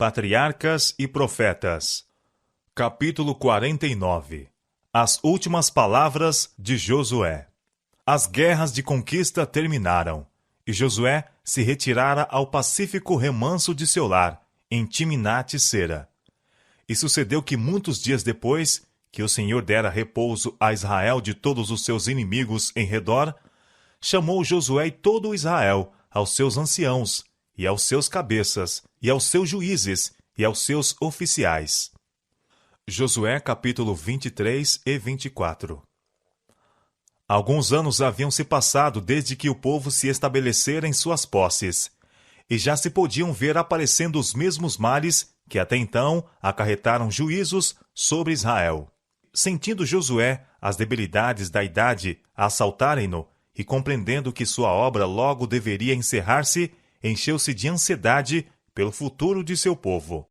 Patriarcas e Profetas. Capítulo 49. As últimas palavras de Josué. As guerras de conquista terminaram, e Josué se retirara ao pacífico remanso de seu lar, em Timnat-Sera. E sucedeu que muitos dias depois, que o Senhor dera repouso a Israel de todos os seus inimigos em redor, chamou Josué e todo Israel aos seus anciãos, e aos seus cabeças, e aos seus juízes, e aos seus oficiais. Josué capítulo 23 e 24. Alguns anos haviam se passado desde que o povo se estabelecera em suas posses, e já se podiam ver aparecendo os mesmos males que até então acarretaram juízos sobre Israel. Sentindo Josué as debilidades da idade assaltarem-no, e compreendendo que sua obra logo deveria encerrar-se, encheu-se de ansiedade pelo futuro de seu povo.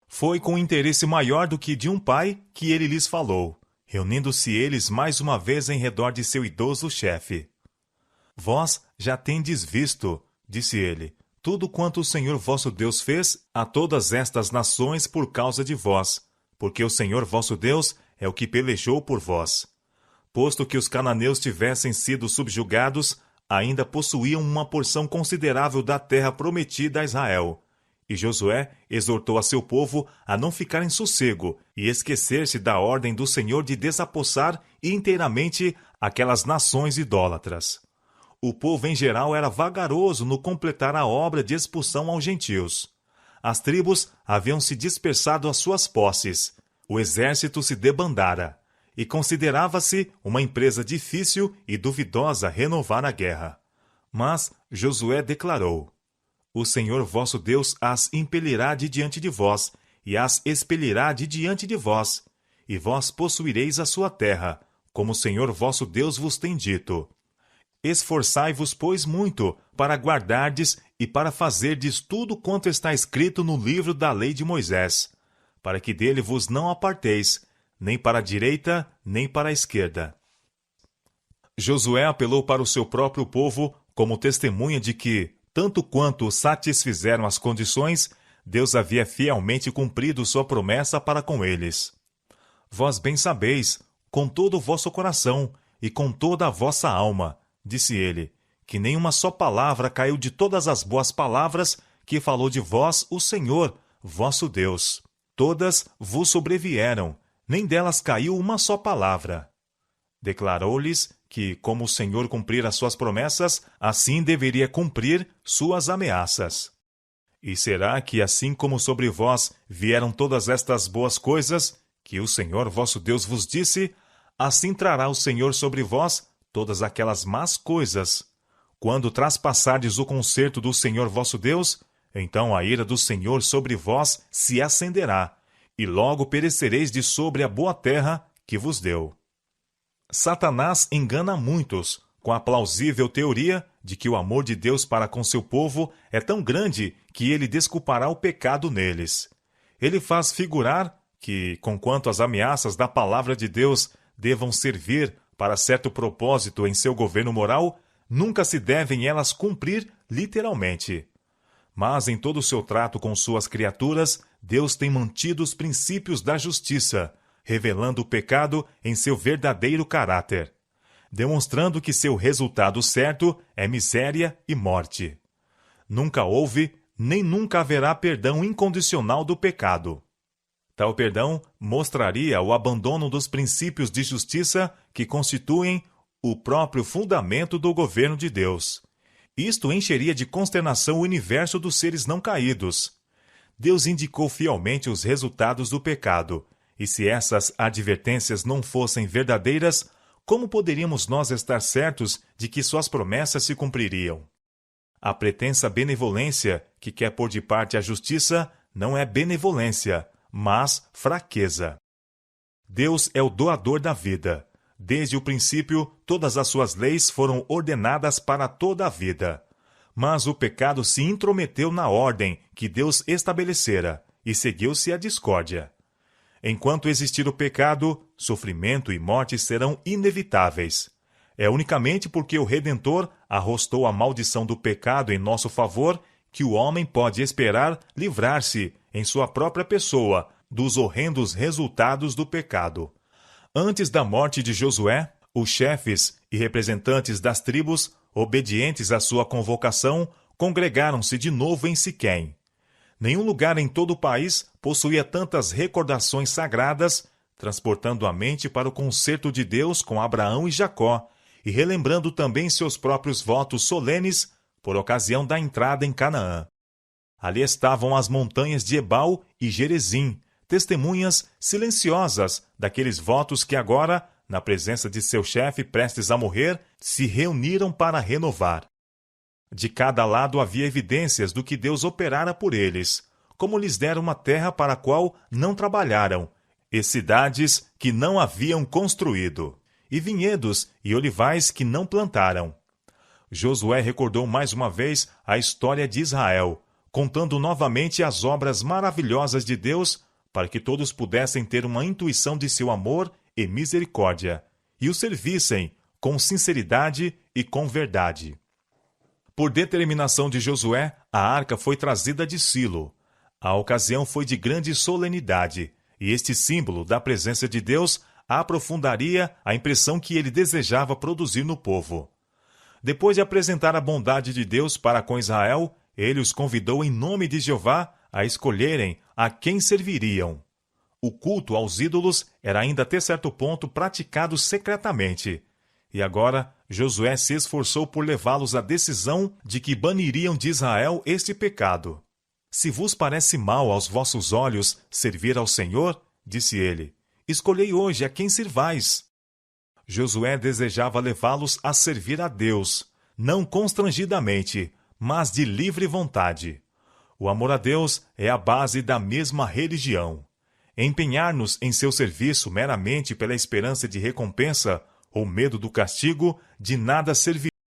Foi com interesse maior do que de um pai que ele lhes falou, reunindo-se eles mais uma vez em redor de seu idoso chefe. Vós já tendes visto, disse ele, tudo quanto o Senhor vosso Deus fez a todas estas nações por causa de vós, porque o Senhor vosso Deus é o que pelejou por vós. Posto que os cananeus tivessem sido subjugados, ainda possuíam uma porção considerável da terra prometida a Israel. E Josué exortou a seu povo a não ficar em sossego e esquecer-se da ordem do Senhor de desapossar inteiramente aquelas nações idólatras. O povo em geral era vagaroso no completar a obra de expulsão aos gentios. As tribos haviam se dispersado às suas posses, o exército se debandara, e considerava-se uma empresa difícil e duvidosa renovar a guerra. Mas Josué declarou: O Senhor vosso Deus as impelirá de diante de vós, e as expelirá de diante de vós, e vós possuireis a sua terra, como o Senhor vosso Deus vos tem dito. Esforçai-vos, pois, muito, para guardardes e para fazerdes tudo quanto está escrito no livro da lei de Moisés, para que dele vos não aparteis, nem para a direita, nem para a esquerda. Josué apelou para o seu próprio povo como testemunha de que, tanto quanto satisfizeram as condições, Deus havia fielmente cumprido sua promessa para com eles. Vós bem sabeis, com todo o vosso coração e com toda a vossa alma, disse ele, que nenhuma só palavra caiu de todas as boas palavras que falou de vós o Senhor, vosso Deus. Todas vos sobrevieram, nem delas caiu uma só palavra. Declarou-lhes que, como o Senhor cumprira suas promessas, assim deveria cumprir suas ameaças. E será que, assim como sobre vós vieram todas estas boas coisas, que o Senhor vosso Deus vos disse, assim trará o Senhor sobre vós todas aquelas más coisas. Quando traspassardes o concerto do Senhor vosso Deus, então a ira do Senhor sobre vós se acenderá, e logo perecereis de sobre a boa terra que vos deu. Satanás engana muitos, com a plausível teoria de que o amor de Deus para com seu povo é tão grande que ele desculpará o pecado neles. Ele faz figurar que, conquanto as ameaças da palavra de Deus devam servir para certo propósito em seu governo moral, nunca se devem elas cumprir literalmente. Mas em todo o seu trato com suas criaturas, Deus tem mantido os princípios da justiça, revelando o pecado em seu verdadeiro caráter, demonstrando que seu resultado certo é miséria e morte. Nunca houve, nem nunca haverá perdão incondicional do pecado. Tal perdão mostraria o abandono dos princípios de justiça que constituem o próprio fundamento do governo de Deus. Isto encheria de consternação o universo dos seres não caídos. Deus indicou fielmente os resultados do pecado, e se essas advertências não fossem verdadeiras, como poderíamos nós estar certos de que suas promessas se cumpririam? A pretensa benevolência que quer pôr de parte a justiça não é benevolência, mas fraqueza. Deus é o doador da vida. Desde o princípio, todas as suas leis foram ordenadas para toda a vida. Mas o pecado se intrometeu na ordem que Deus estabelecera, e seguiu-se a discórdia. Enquanto existir o pecado, sofrimento e morte serão inevitáveis. É unicamente porque o Redentor arrostou a maldição do pecado em nosso favor que o homem pode esperar livrar-se, em sua própria pessoa, dos horrendos resultados do pecado. Antes da morte de Josué, os chefes e representantes das tribos, obedientes à sua convocação, congregaram-se de novo em Siquém. Nenhum lugar em todo o país possuía tantas recordações sagradas, transportando a mente para o concerto de Deus com Abraão e Jacó, e relembrando também seus próprios votos solenes por ocasião da entrada em Canaã. Ali estavam as montanhas de Ebal e Gerezim, testemunhas silenciosas daqueles votos que agora, na presença de seu chefe prestes a morrer, se reuniram para renovar. De cada lado havia evidências do que Deus operara por eles, como lhes dera uma terra para a qual não trabalharam, e cidades que não haviam construído, e vinhedos e olivais que não plantaram. Josué recordou mais uma vez a história de Israel, contando novamente as obras maravilhosas de Deus, para que todos pudessem ter uma intuição de seu amor e misericórdia, e o servissem com sinceridade e com verdade. Por determinação de Josué, a arca foi trazida de Silo. A ocasião foi de grande solenidade, e este símbolo da presença de Deus aprofundaria a impressão que ele desejava produzir no povo. Depois de apresentar a bondade de Deus para com Israel, ele os convidou em nome de Jeová a escolherem a quem serviriam. O culto aos ídolos era ainda até certo ponto praticado secretamente. E agora, Josué se esforçou por levá-los à decisão de que baniriam de Israel este pecado. Se vos parece mal aos vossos olhos servir ao Senhor, disse ele, escolhei hoje a quem sirvais. Josué desejava levá-los a servir a Deus, não constrangidamente, mas de livre vontade. O amor a Deus é a base da mesma religião. Empenhar-nos em seu serviço meramente pela esperança de recompensa ou medo do castigo, de nada serviria.